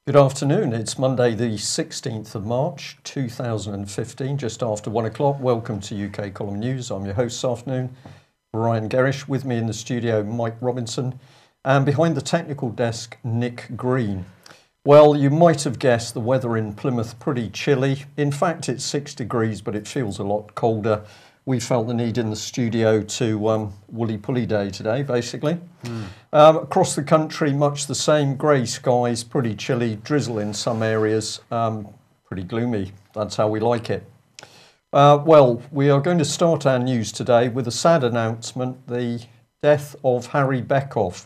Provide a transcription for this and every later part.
Good afternoon. It's Monday the 16th of March 2015, just after 1 o'clock. Welcome to UK Column News. I'm your host this afternoon, Ryan Gerrish. With me in the studio, Mike Robinson, and behind the technical desk, Nick Green. Well, you might have guessed the weather in Plymouth pretty chilly. In fact, it's 6 degrees, but it feels a lot colder. We felt the need in the studio to woolly pulley day today, basically. Across the country, much the same. Grey skies, pretty chilly, drizzle in some areas, pretty gloomy. That's how we like it. Well, we are going to start our news today with a sad announcement, the death of Harry Beckhoff.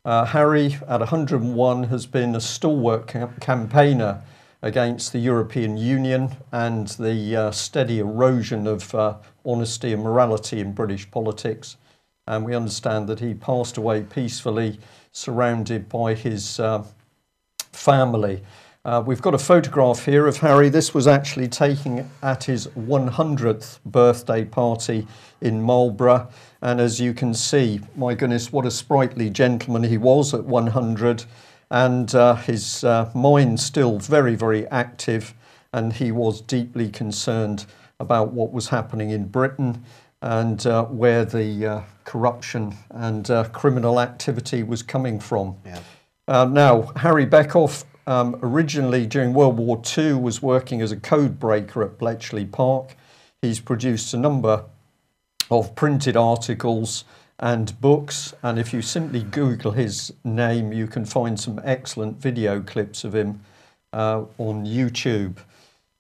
Harry, at 101, has been a stalwart campaigner against the European Union and the steady erosion of honesty and morality in British politics. And we understand that he passed away peacefully, surrounded by his family. We've got a photograph here of Harry. This was actually taken at his 100th birthday party in Marlborough. And as you can see, my goodness, what a sprightly gentleman he was at 100. And his mind still very, very active, and he was deeply concerned about what was happening in Britain and where the corruption and criminal activity was coming from. Yeah. Now, Harry Beckhoff, originally during World War II, was working as a code breaker at Bletchley Park. He's produced a number of printed articles and books, and if you simply Google his name, you can find some excellent video clips of him on YouTube.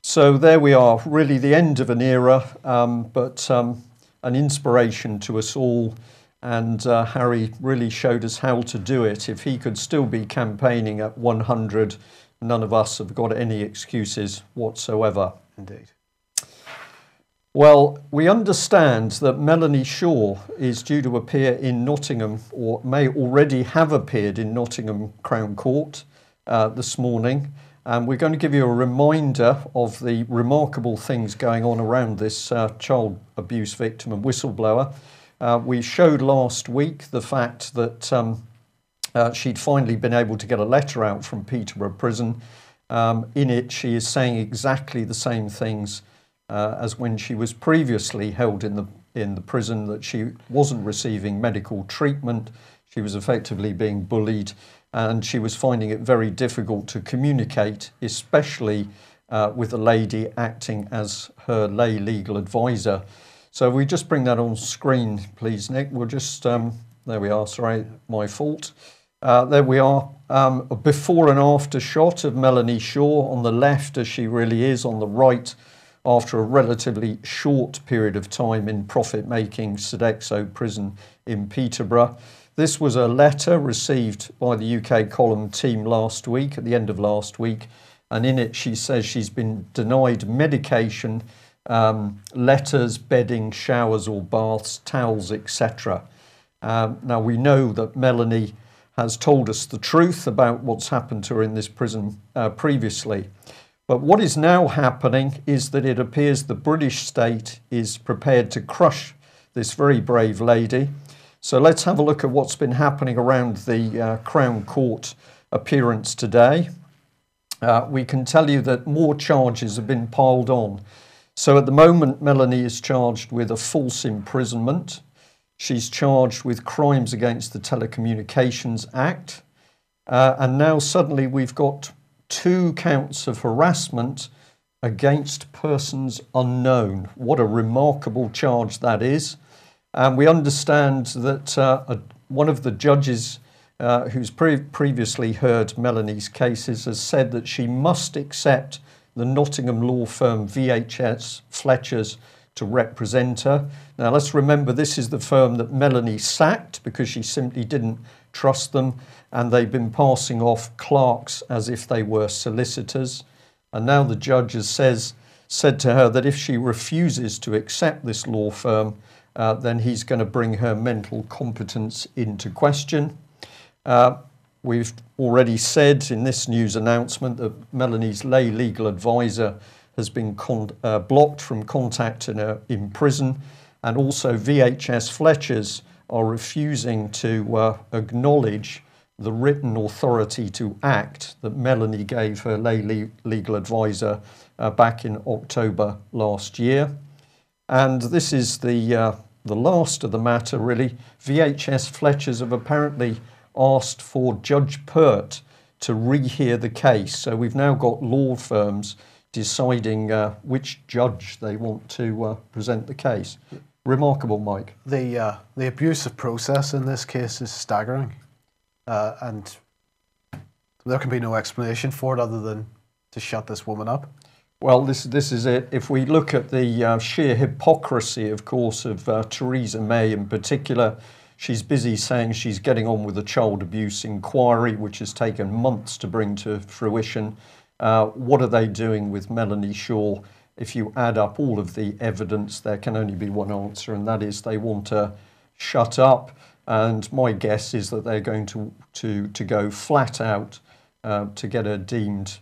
So there we are, really the end of an era, but an inspiration to us all, and Harry really showed us how to do it. If he could still be campaigning at 100, none of us have got any excuses whatsoever. Indeed. Well, we understand that Melanie Shaw is due to appear in Nottingham, or may already have appeared in Nottingham Crown Court this morning. And we're going to give you a reminder of the remarkable things going on around this child abuse victim and whistleblower. We showed last week the fact that she'd finally been able to get a letter out from Peterborough Prison. In it, she is saying exactly the same things as when she was previously held in the prison, that she wasn't receiving medical treatment, she was effectively being bullied, and she was finding it very difficult to communicate, especially with a lady acting as her lay legal advisor. So we just bring that on screen, please, Nick. We'll just, there we are, sorry, my fault. There we are, a before and after shot of Melanie Shaw on the left as she really is, on the right after a relatively short period of time in profit-making Sodexo prison in Peterborough. This was a letter received by the UK Column team last week, at the end of last week, and in it she says she's been denied medication, letters, bedding, showers or baths, towels, etc. Now we know that Melanie has told us the truth about what's happened to her in this prison previously. But what is now happening is that it appears the British state is prepared to crush this very brave lady. So let's have a look at what's been happening around the Crown Court appearance today. We can tell you that more charges have been piled on. So at the moment, Melanie is charged with a false imprisonment. She's charged with crimes against the Telecommunications Act. And now suddenly we've got 2 counts of harassment against persons unknown. What a remarkable charge that is. And we understand that one of the judges who's previously heard Melanie's cases has said that she must accept the Nottingham law firm VHS Fletchers to represent her. Now let's remember, this is the firm that Melanie sacked because she simply didn't trust them, and they've been passing off clerks as if they were solicitors. And now the judge has said to her that if she refuses to accept this law firm, then he's going to bring her mental competence into question. We've already said in this news announcement that Melanie's lay legal advisor has been blocked from contacting her in prison, and also VHS Fletchers are refusing to acknowledge the written authority to act that Melanie gave her lay legal advisor back in October last year. And this is the last of the matter, really. VHS Fletchers have apparently asked for Judge Pert to rehear the case. So we've now got law firms deciding which judge they want to present the case. Remarkable, Mike. The abusive process in this case is staggering, and there can be no explanation for it other than to shut this woman up. Well, this is it. If we look at the sheer hypocrisy, of course, of Theresa May in particular, she's busy saying she's getting on with the child abuse inquiry, which has taken months to bring to fruition. What are they doing with Melanie Shaw? If you add up all of the evidence, there can only be one answer, and that is they want her shut up. And my guess is that they're going to go flat out to get her deemed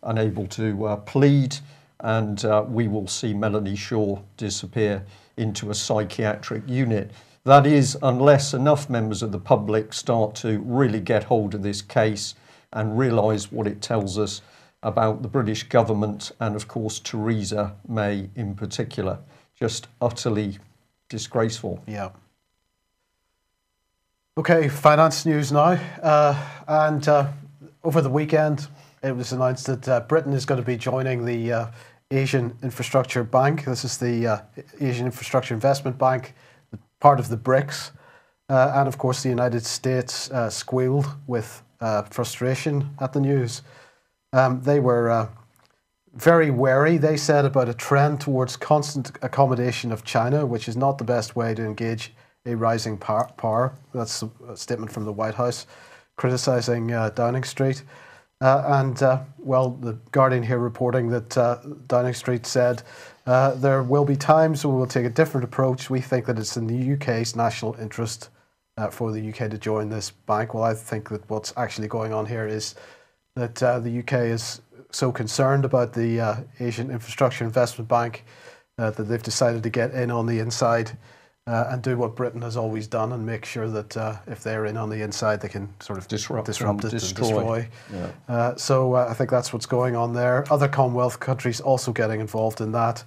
unable to plead, and we will see Melanie Shaw disappear into a psychiatric unit. That is, unless enough members of the public start to really get hold of this case and realise what it tells us about the British government and, of course, Theresa May in particular. Just utterly disgraceful. Yeah. Okay, finance news now. And over the weekend, it was announced that Britain is going to be joining the Asian Infrastructure Bank. This is the Asian Infrastructure Investment Bank, part of the BRICS. And, of course, the United States squealed with frustration at the news. They were very wary, they said, about a trend towards constant accommodation of China, which is not the best way to engage a rising power. That's a statement from the White House criticising Downing Street. Well, the Guardian here reporting that Downing Street said, there will be times when we'll take a different approach. We think that it's in the UK's national interest for the UK to join this bank. Well, I think that what's actually going on here is that the UK is so concerned about the Asian Infrastructure Investment Bank that they've decided to get in on the inside and do what Britain has always done and make sure that if they're in on the inside, they can sort of disrupt it and destroy. Yeah. So I think that's what's going on there. Other Commonwealth countries also getting involved in that,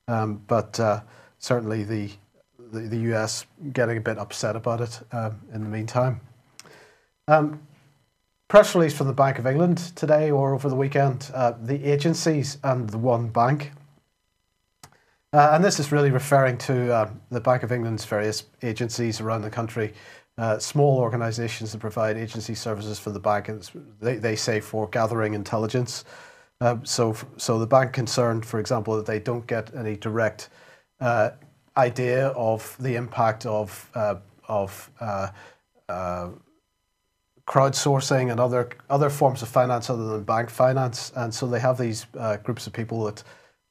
but certainly the US getting a bit upset about it in the meantime. Press release from the Bank of England today or over the weekend, the agencies and the one bank. And this is really referring to the Bank of England's various agencies around the country, small organisations that provide agency services for the bank. And they say for gathering intelligence. So the bank concerned, for example, that they don't get any direct idea of the impact of crowdsourcing and other forms of finance other than bank finance, and so they have these groups of people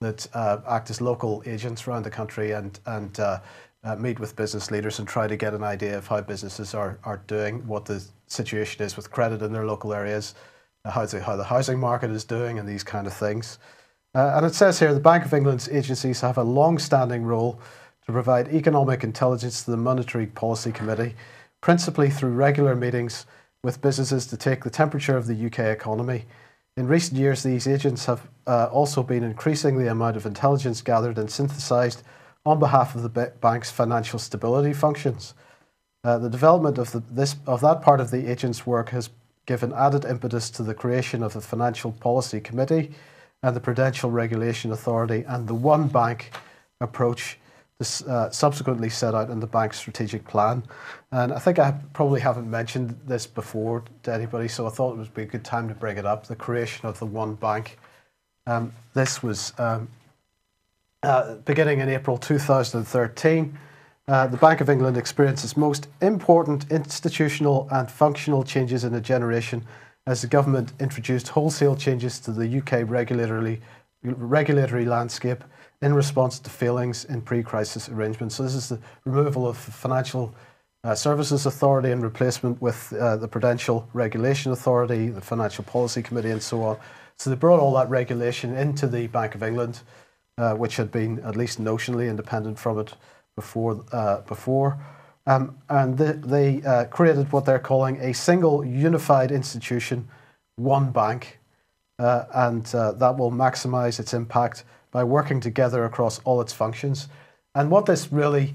that act as local agents around the country and meet with business leaders and try to get an idea of how businesses are doing, what the situation is with credit in their local areas, how the housing market is doing, and these kind of things. And it says here the Bank of England's agencies have a long-standing role to provide economic intelligence to the Monetary Policy Committee, principally through regular meetings with businesses to take the temperature of the UK economy. In recent years, these agents have also been increasing the amount of intelligence gathered and synthesised on behalf of the bank's financial stability functions. The development of that part of the agent's work has given added impetus to the creation of the Financial Policy Committee and the Prudential Regulation Authority, and the one bank approach subsequently set out in the bank's strategic plan. And I think I probably haven't mentioned this before to anybody, so I thought it would be a good time to bring it up, the creation of the one bank. This was beginning in April 2013. The Bank of England experienced its most important institutional and functional changes in a generation as the government introduced wholesale changes to the UK regulatory landscape in response to failings in pre-crisis arrangements. So this is the removal of the Financial Services Authority in replacement with the Prudential Regulation Authority, the Financial Policy Committee, and so on. So they brought all that regulation into the Bank of England, which had been at least notionally independent from it before And they created what they're calling a single unified institution, one bank, and that will maximize its impact by working together across all its functions. And what this really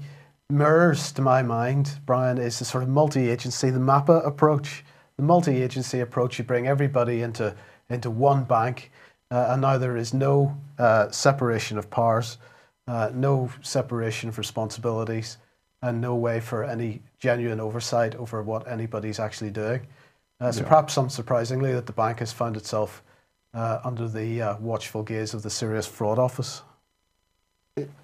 mirrors, to my mind, Brian, is the sort of multi-agency, the MAPA approach. The multi-agency approach, you bring everybody into one bank, and now there is no separation of powers, no separation of responsibilities, and no way for any genuine oversight over what anybody's actually doing. So perhaps unsurprisingly that the bank has found itself under the watchful gaze of the Serious Fraud Office.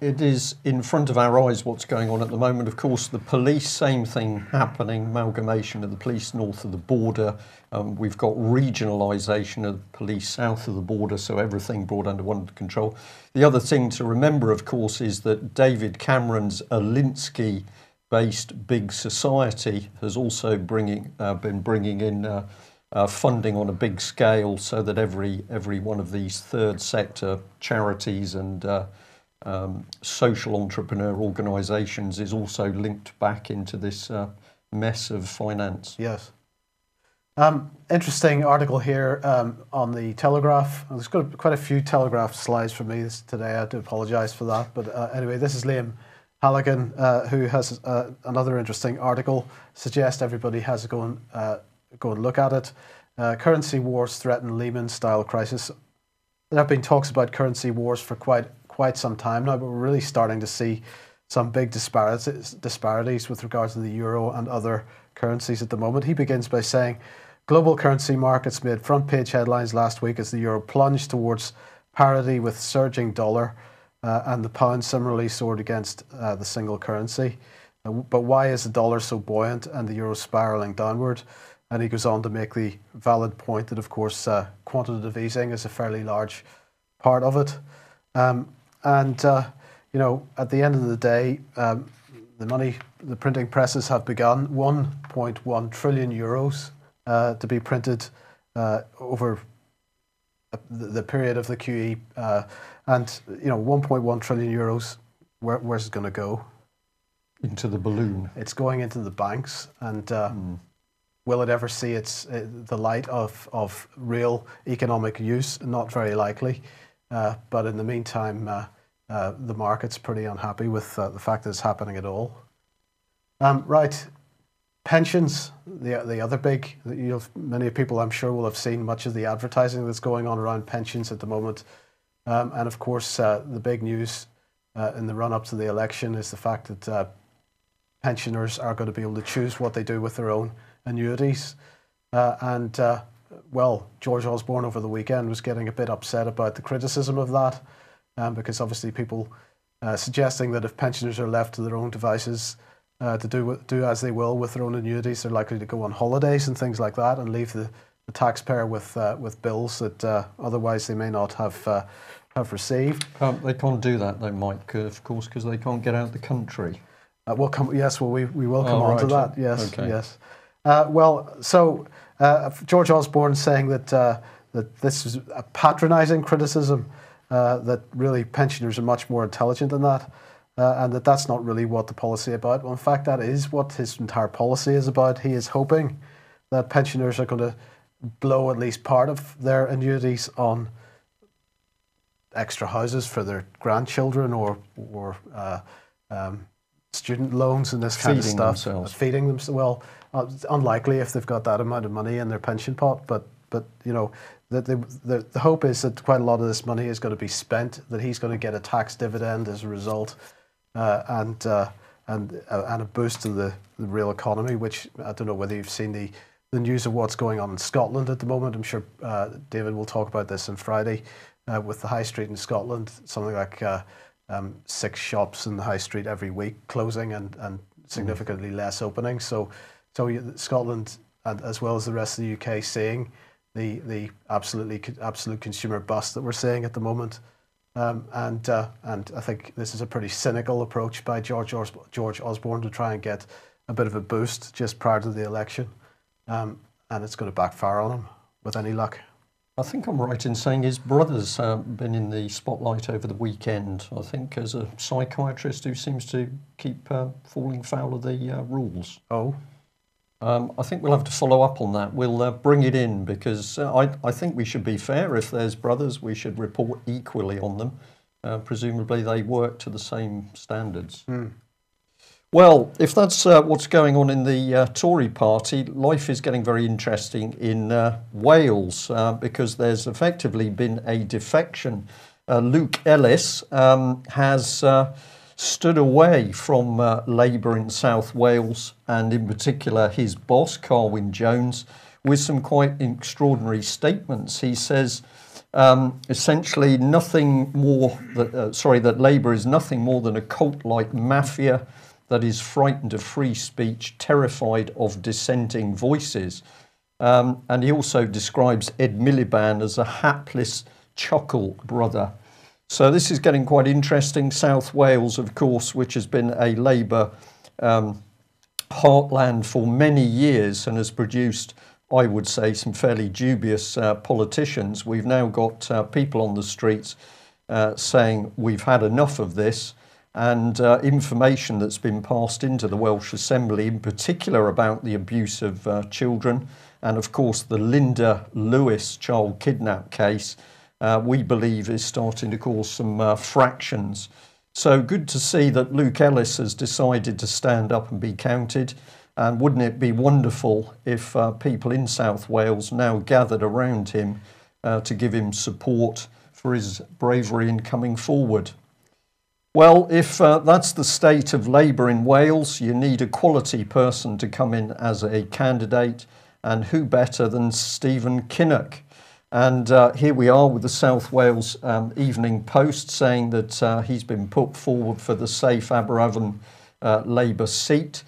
It is in front of our eyes what's going on at the moment. Of course, the police, same thing happening, amalgamation of the police north of the border. We've got regionalisation of the police south of the border, so everything brought under one control. The other thing to remember, of course, is that David Cameron's Alinsky-based Big Society has also been bringing in funding on a big scale, so that every one of these third sector charities and social entrepreneur organisations is also linked back into this mess of finance. Yes. Interesting article here on the Telegraph. There's got quite a few Telegraph slides for me today. I do apologise for that. But anyway, this is Liam Halligan, who has another interesting article. Suggest everybody has to go and look at it. Currency wars threaten Lehman-style crisis. There have been talks about currency wars for quite some time now, but we're really starting to see some big disparities with regards to the euro and other currencies at the moment. He begins by saying, global currency markets made front-page headlines last week as the euro plunged towards parity with surging dollar, and the pound similarly soared against the single currency. But why is the dollar so buoyant and the euro spiralling downward? And he goes on to make the valid point that, of course, quantitative easing is a fairly large part of it. You know, at the end of the day, the printing presses have begun. 1.1 trillion euros to be printed over the period of the QE, and you know, 1.1 trillion euros. Where's it going to go? Into the balloon. It's going into the banks, and will it ever see the light of real economic use? Not very likely. But in the meantime, the market's pretty unhappy with the fact that it's happening at all. Right, pensions, the other big, many people I'm sure will have seen much of the advertising that's going on around pensions at the moment. And of course, the big news in the run-up to the election is the fact that pensioners are going to be able to choose what they do with their own annuities. Well, George Osborne over the weekend was getting a bit upset about the criticism of that, because obviously people suggesting that if pensioners are left to their own devices to do as they will with their own annuities, they're likely to go on holidays and things like that and leave the taxpayer with bills that otherwise they may not have received. They can't do that, though, Mike, of course, because they can't get out of the country. We will come on to that. Yes, okay. Yes. So George Osborne saying that this is a patronising criticism, that really pensioners are much more intelligent than that, and that's not really what the policy is about. Well, in fact, that is what his entire policy is about. He is hoping that pensioners are going to blow at least part of their annuities on extra houses for their grandchildren or student loans and this kind of stuff. Feeding themselves. Well, unlikely if they've got that amount of money in their pension pot, but you know, the hope is that quite a lot of this money is going to be spent, that he's going to get a tax dividend as a result, and a boost to the real economy, which I don't know whether you've seen the news of what's going on in Scotland at the moment. I'm sure David will talk about this on Friday with the high street in Scotland, something like 6 shops in the high street every week closing and significantly less opening. So Scotland, and as well as the rest of the UK, seeing the absolute consumer bust that we're seeing at the moment. And I think this is a pretty cynical approach by George Osborne to try and get a bit of a boost just prior to the election. And it's going to backfire on him with any luck. I think I'm right in saying his brother's been in the spotlight over the weekend, I think, as a psychiatrist who seems to keep falling foul of the rules. Oh. I think we'll have to follow up on that. We'll bring it in because I think we should be fair. If there's brothers, we should report equally on them. Presumably they work to the same standards. Mm. Well, if that's what's going on in the Tory party, life is getting very interesting in Wales because there's effectively been a defection. Luke Ellis has stood away from Labour in South Wales and in particular his boss, Carwyn Jones, with some quite extraordinary statements. He says essentially that Labour is nothing more than a cult-like mafia that is frightened of free speech, terrified of dissenting voices. And he also describes Ed Miliband as a hapless chuckle brother. So this is getting quite interesting. South Wales, of course, which has been a Labour heartland for many years and has produced, I would say, some fairly dubious politicians. We've now got people on the streets saying we've had enough of this. And information that's been passed into the Welsh Assembly, in particular about the abuse of children, and of course the Linda Lewis child kidnap case, we believe is starting to cause some fractions. So good to see that Luke Ellis has decided to stand up and be counted. And wouldn't it be wonderful if people in South Wales now gathered around him to give him support for his bravery in coming forward? Well, if that's the state of Labour in Wales, you need a quality person to come in as a candidate, and who better than Stephen Kinnock? And here we are with the South Wales Evening Post saying that he's been put forward for the safe Aberavon Labour seat.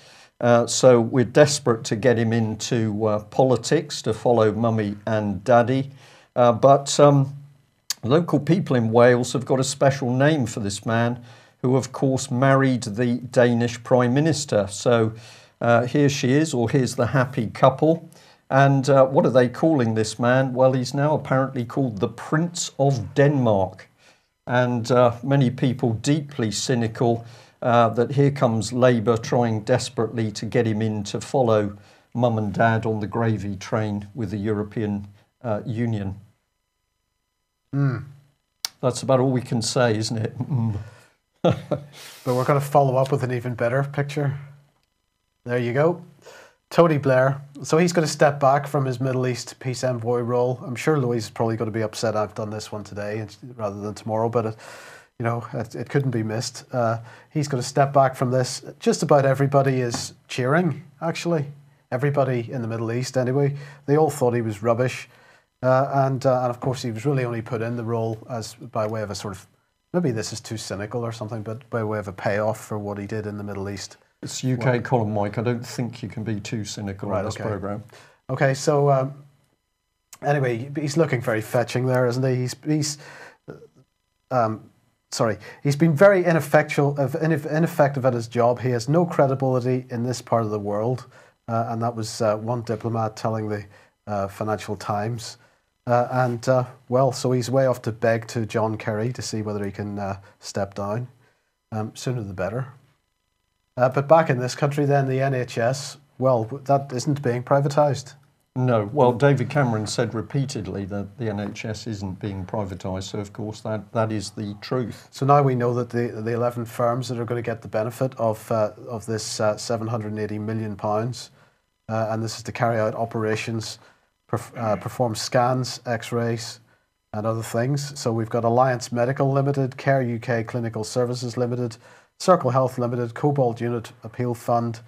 So we're desperate to get him into politics to follow mummy and daddy. But local people in Wales have got a special name for this man, who of course married the Danish Prime Minister. So here she is, or here's the happy couple. And what are they calling this man? Well, he's now apparently called the Prince of Denmark. And many people deeply cynical that here comes Labour trying desperately to get him in to follow mum and dad on the gravy train with the European Union. Mm. That's about all we can say, isn't it? But we're going to follow up with an even better picture. There you go. Tony Blair. So he's going to step back from his Middle East peace envoy role. I'm sure Louise is probably going to be upset I've done this one today rather than tomorrow, but it couldn't be missed. He's going to step back from this. Just about everybody is cheering, actually. Everybody in the Middle East, anyway. They all thought he was rubbish. And of course, he was really only put in the role as by way of a sort of, maybe this is too cynical or something, but by way of a payoff for what he did in the Middle East. It's UK column, Mike. I don't think you can be too cynical on this programme. Okay, so anyway, he's looking very fetching there, isn't he? He's been very ineffective at his job. He has no credibility in this part of the world, and that was one diplomat telling the Financial Times. So he's way off to beg to John Kerry to see whether he can step down. Sooner the better. But back in this country then, the NHS, well, that isn't being privatised. No. Well, David Cameron said repeatedly that the NHS isn't being privatised, so of course that is the truth. So now we know that the 11 firms that are going to get the benefit of this £780 million, and this is to carry out operations, perform scans, x-rays and other things. So we've got Alliance Medical Limited, Care UK Clinical Services Limited, Circle Health Limited, Cobalt Unit Appeal Fund,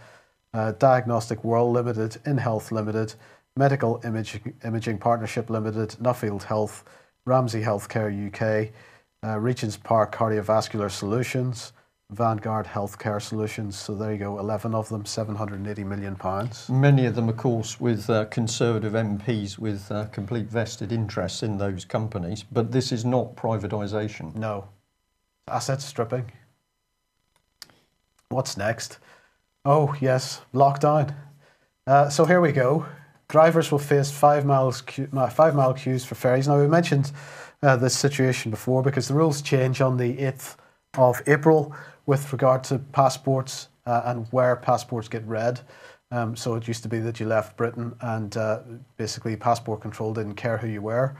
Diagnostic World Limited, InHealth Limited, Medical Imaging Partnership Limited, Nuffield Health, Ramsay Healthcare UK, Regent's Park Cardiovascular Solutions, Vanguard Healthcare Solutions. So there you go, 11 of them, £780 million. Many of them, of course, with Conservative MPs with complete vested interests in those companies. But this is not privatisation. No. Asset stripping. What's next? Oh, yes, lockdown. So here we go. drivers will face 5 mile queues for ferries. Now, we mentioned this situation before because the rules change on the 8th of April with regard to passports and where passports get read. So it used to be that you left Britain and basically passport control didn't care who you were.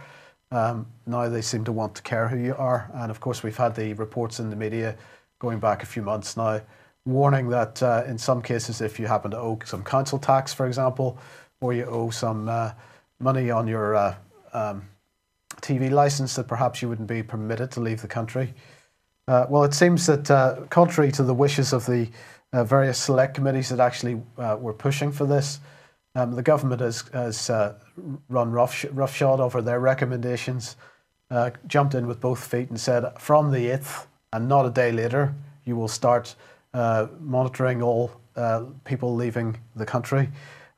Now they seem to want to care who you are. And of course, we've had the reports in the media going back a few months now, warning that in some cases, if you happen to owe some council tax, for example, or you owe some money on your TV license, that perhaps you wouldn't be permitted to leave the country. Well, it seems that contrary to the wishes of the various select committees that actually were pushing for this, the government has run roughshod over their recommendations, jumped in with both feet and said from the 8th and not a day later, you will start monitoring all people leaving the country.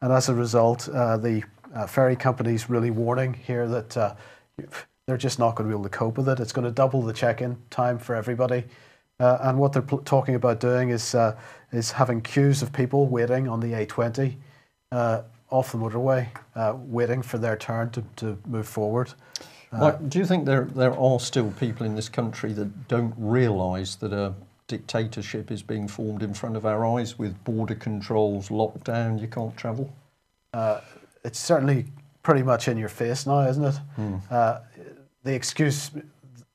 And as a result, the ferry companies really warning here that they're just not going to be able to cope with it. It's going to double the check-in time for everybody. And what they're talking about doing is having queues of people waiting on the A20 off the motorway, waiting for their turn to move forward. Do you think there are still people in this country that don't realise that a dictatorship is being formed in front of our eyes with border controls, lockdown, you can't travel? It's certainly pretty much in your face now, isn't it? The excuse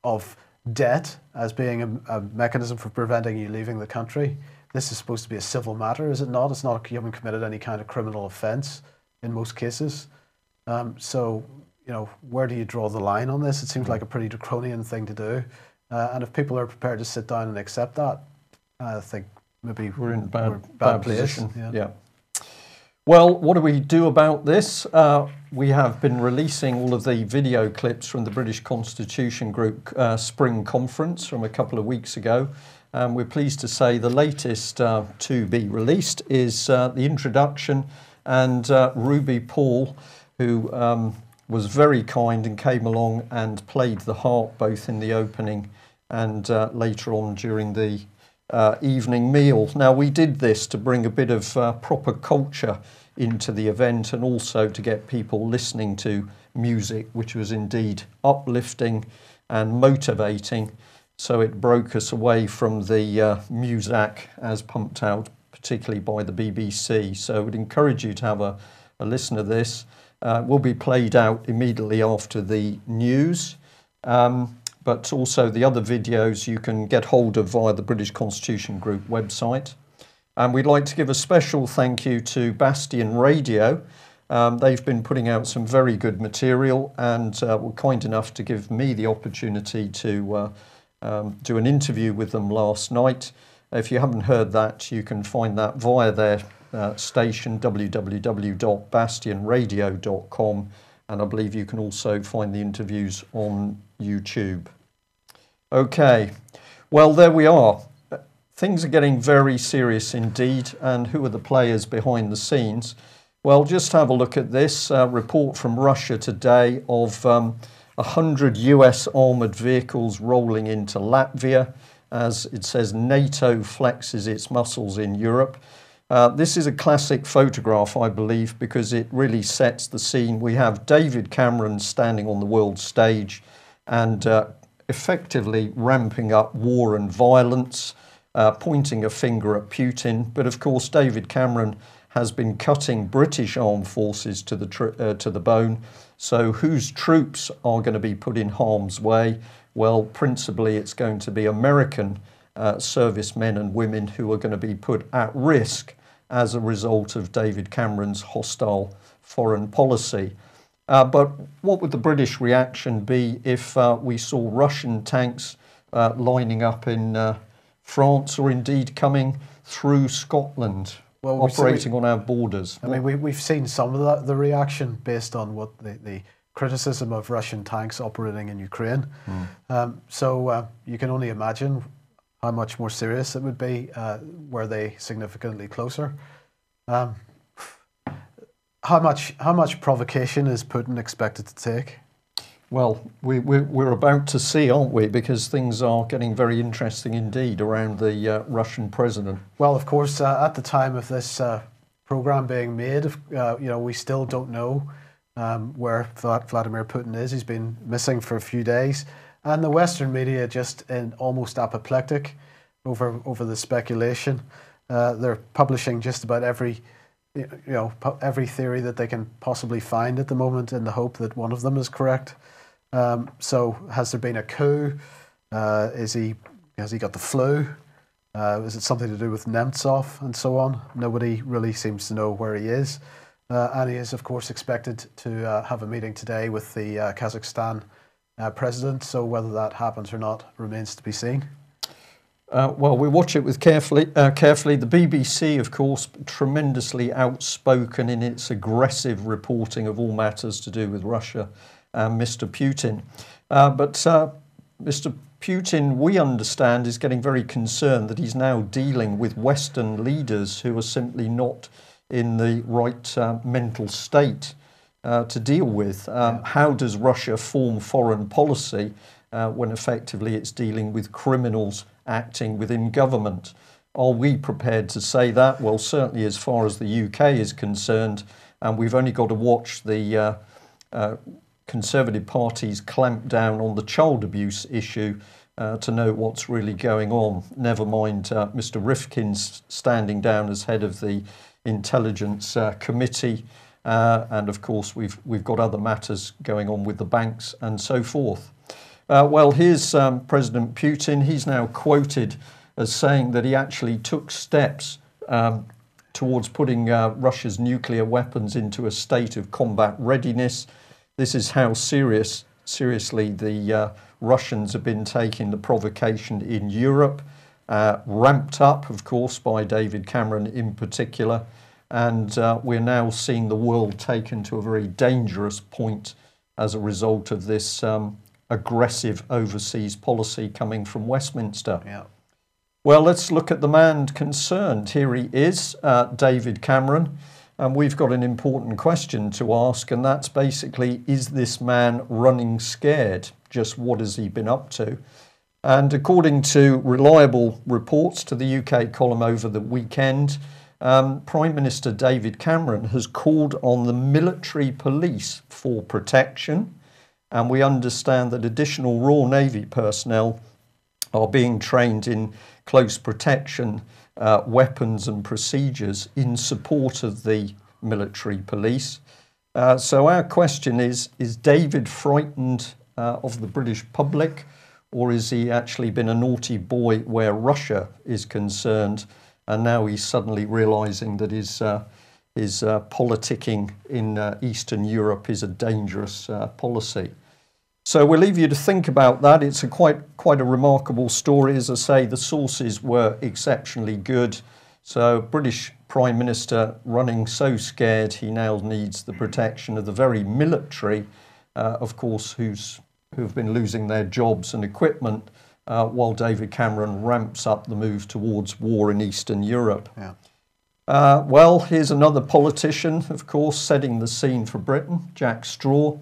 of debt as being a mechanism for preventing you leaving the country. This is supposed to be a civil matter, is it not? It's not, you haven't committed any kind of criminal offence in most cases. So, you know, where do you draw the line on this? It seems like a pretty draconian thing to do. And if people are prepared to sit down and accept that, I think maybe we're in a bad position. Yeah. Well, what do we do about this? We have been releasing all of the video clips from the British Constitution Group Spring Conference from a couple of weeks ago. We're pleased to say the latest to be released is the introduction, and Ruby Paul, who was very kind and came along and played the harp both in the opening and later on during the evening meal. Now, we did this to bring a bit of proper culture into the event and also to get people listening to music, which was indeed uplifting and motivating. So it broke us away from the Muzak as pumped out, particularly by the BBC. So I would encourage you to have a listen to this. Will be played out immediately after the news. But also the other videos you can get hold of via the British Constitution Group website. And we'd like to give a special thank you to Bastion Radio. They've been putting out some very good material and were kind enough to give me the opportunity to do an interview with them last night. If you haven't heard that, you can find that via their station, www.bastionradio.com. And I believe you can also find the interviews on YouTube. Okay, well, there we are. Things are getting very serious indeed. And who are the players behind the scenes? Well, just have a look at this report from Russia today of 100 US armoured vehicles rolling into Latvia, as it says NATO flexes its muscles in Europe. This is a classic photograph, I believe, because it really sets the scene. We have David Cameron standing on the world stage and effectively ramping up war and violence, pointing a finger at Putin. But of course, David Cameron has been cutting British armed forces to the bone. So whose troops are going to be put in harm's way? Well, principally it's going to be American servicemen and women who are going to be put at risk as a result of David Cameron's hostile foreign policy. But what would the British reaction be if we saw Russian tanks lining up in France or indeed coming through Scotland, operating on our borders? I mean, we've seen some of the reaction based on what the criticism of Russian tanks operating in Ukraine. So you can only imagine how much more serious it would be were they significantly closer. How much provocation is Putin expected to take? Well, we're about to see, aren't we? Because things are getting very interesting indeed around the Russian president. Well, of course, at the time of this program being made. We still don't know where Vladimir Putin is. He's been missing for a few days, and the Western media just almost apoplectic over the speculation. They're publishing just about every theory that they can possibly find at the moment, in the hope that one of them is correct. So, has there been a coup? Has he got the flu? Is it something to do with Nemtsov and so on? Nobody really seems to know where he is. And he is, of course, expected to have a meeting today with the Kazakhstan president. So whether that happens or not remains to be seen. Well, we watch it with carefully. The BBC, of course, tremendously outspoken in its aggressive reporting of all matters to do with Russia and Mr. Putin. But Mr. Putin, we understand, is getting very concerned that he's now dealing with Western leaders who are simply not in the right mental state to deal with. How does Russia form foreign policy when effectively it's dealing with criminals acting within government? Are we prepared to say that? Well, certainly as far as the UK is concerned, and we've only got to watch the Conservative Party's clamp down on the child abuse issue to know what's really going on. Never mind Mr. Rifkin's standing down as head of the Intelligence Committee, and of course we've got other matters going on with the banks and so forth. Well, here's President Putin. He's now quoted as saying that he actually took steps towards putting Russia's nuclear weapons into a state of combat readiness. This is how seriously the Russians have been taking the provocation in Europe, ramped up, of course, by David Cameron in particular. And we're now seeing the world taken to a very dangerous point as a result of this aggressive overseas policy coming from Westminster. Yeah. Well, let's look at the man concerned. Here he is, David Cameron. And we've got an important question to ask, and that's basically, is this man running scared? Just what has he been up to? And according to reliable reports to the UK column over the weekend, Prime Minister David Cameron has called on the military police for protection. And we understand that additional Royal Navy personnel are being trained in close protection weapons and procedures in support of the military police. So our question is David frightened of the British public, or has he actually been a naughty boy where Russia is concerned, and now he's suddenly realising that his politicking in Eastern Europe is a dangerous policy? So we'll leave you to think about that. It's quite a remarkable story. As I say, the sources were exceptionally good. So British Prime Minister running so scared he now needs the protection of the very military, of course, who have been losing their jobs and equipment, while David Cameron ramps up the move towards war in Eastern Europe. Yeah. Well, here's another politician, of course, setting the scene for Britain, Jack Straw.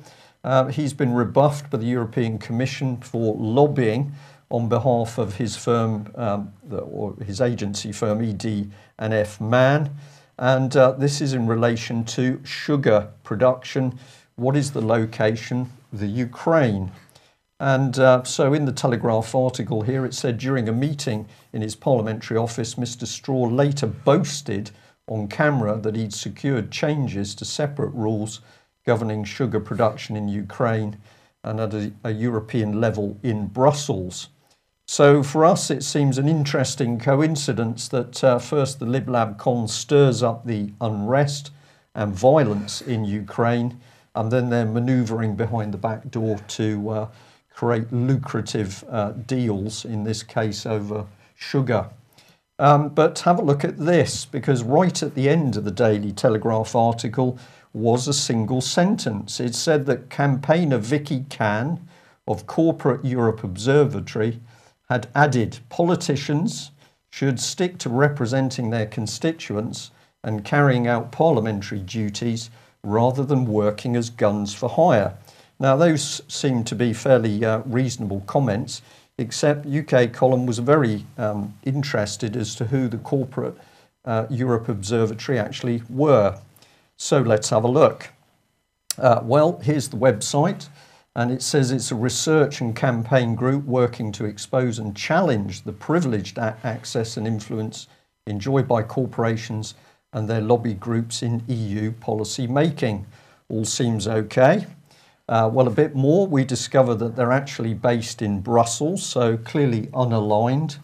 He's been rebuffed by the European Commission for lobbying on behalf of his firm, or his agency firm, ED&F Man. And this is in relation to sugar production. What is the location? The Ukraine. And so in the Telegraph article here, it said during a meeting in his parliamentary office, Mr. Straw later boasted on camera that he'd secured changes to separate rules governing sugar production in Ukraine and at a European level in Brussels. So for us, it seems an interesting coincidence that first the LibLabCon stirs up the unrest and violence in Ukraine, and then they're manoeuvring behind the back door to create lucrative deals, in this case over sugar. But have a look at this, because right at the end of the Daily Telegraph article was a single sentence. It said that campaigner Vicky Cann of Corporate Europe Observatory had added politicians should stick to representing their constituents and carrying out parliamentary duties rather than working as guns for hire. Now, those seem to be fairly reasonable comments, except UK column was very interested as to who the corporate Europe Observatory actually were. So let's have a look. Well, here's the website, and it says it's a research and campaign group working to expose and challenge the privileged access and influence enjoyed by corporations and their lobby groups in EU policy making. All seems okay. Well, a bit more, we discover that they're actually based in Brussels, so clearly unaligned,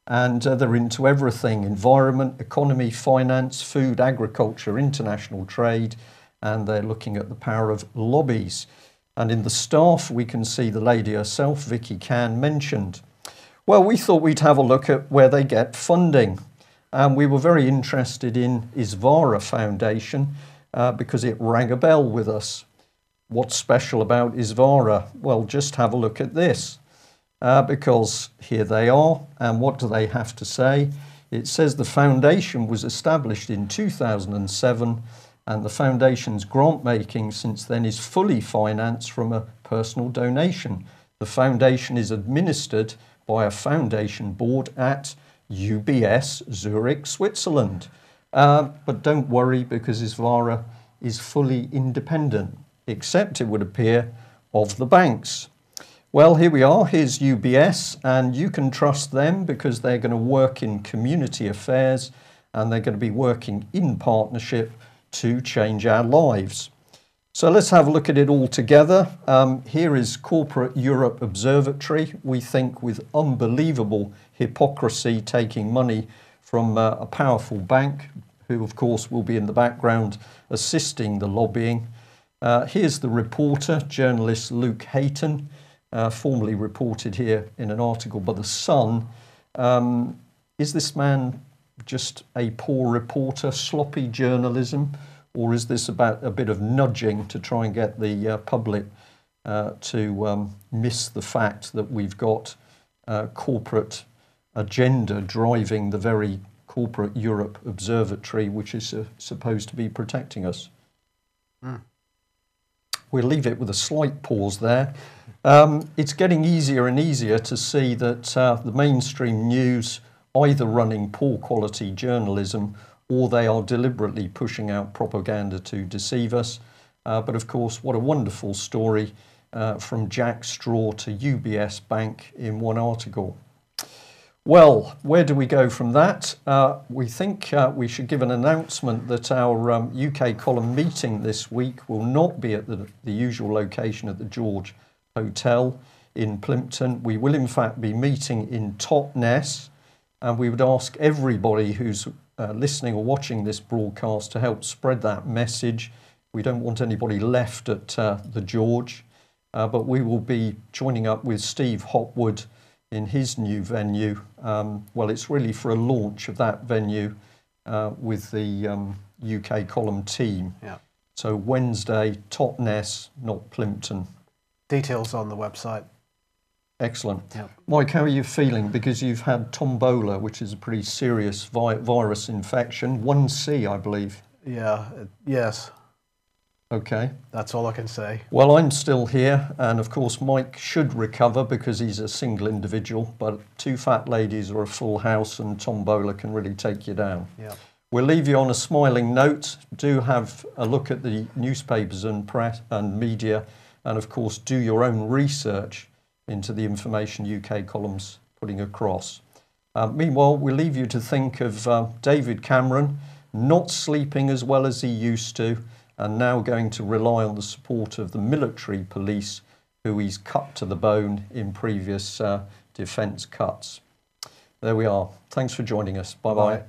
and they're into everything: environment, economy, finance, food, agriculture, international trade, and they're looking at the power of lobbies. And in the staff, we can see the lady herself, Vicky Can, mentioned. Well, we thought we'd have a look at where they get funding. And we were very interested in Isvara Foundation because it rang a bell with us. What's special about Isvara? Well, just have a look at this. Because here they are, and what do they have to say? It says the foundation was established in 2007, and the foundation's grant making since then is fully financed from a personal donation. The foundation is administered by a foundation board at UBS Zurich, Switzerland. But don't worry, because Isvara is fully independent, except it would appear of the banks. Well, here we are. Here's UBS, and you can trust them because they're going to work in community affairs and they're going to be working in partnership to change our lives. So let's have a look at it all together. Here is Corporate Europe Observatory. We think with unbelievable hypocrisy, taking money from a powerful bank, who of course will be in the background assisting the lobbying. Here's the reporter, journalist Luke Hayton, formerly reported here in an article by The Sun. Is this man just a poor reporter, sloppy journalism, or is this about a bit of nudging to try and get the public to miss the fact that we've got corporate agenda driving the very Corporate Europe Observatory, which is supposed to be protecting us? We'll leave it with a slight pause there. It's getting easier and easier to see that the mainstream news either running poor quality journalism or they are deliberately pushing out propaganda to deceive us. But of course, what a wonderful story from Jack Straw to UBS Bank in one article. Well, where do we go from that? We think we should give an announcement that our UK column meeting this week will not be at the usual location at the George Hotel in Plympton. We will in fact be meeting in Totnes, and we would ask everybody who's listening or watching this broadcast to help spread that message. We don't want anybody left at the George, but we will be joining up with Steve Hopwood in his new venue. Well, it's really for a launch of that venue with the UK column team. Yeah. So Wednesday, Totnes, not Plympton. Details on the website. Excellent. Yep. Mike, how are you feeling? Because you've had Tombola, which is a pretty serious virus infection. 1C, I believe. Yeah, yes. Okay. That's all I can say. Well, I'm still here, and of course Mike should recover because he's a single individual, but two fat ladies or a full house and Tombola can really take you down. Yeah. We'll leave you on a smiling note. Do have a look at the newspapers and press and media, and of course do your own research into the information UK columns putting across. Meanwhile, we'll leave you to think of David Cameron not sleeping as well as he used to, and now going to rely on the support of the military police, who he's cut to the bone in previous defence cuts. There we are. Thanks for joining us. Bye-bye.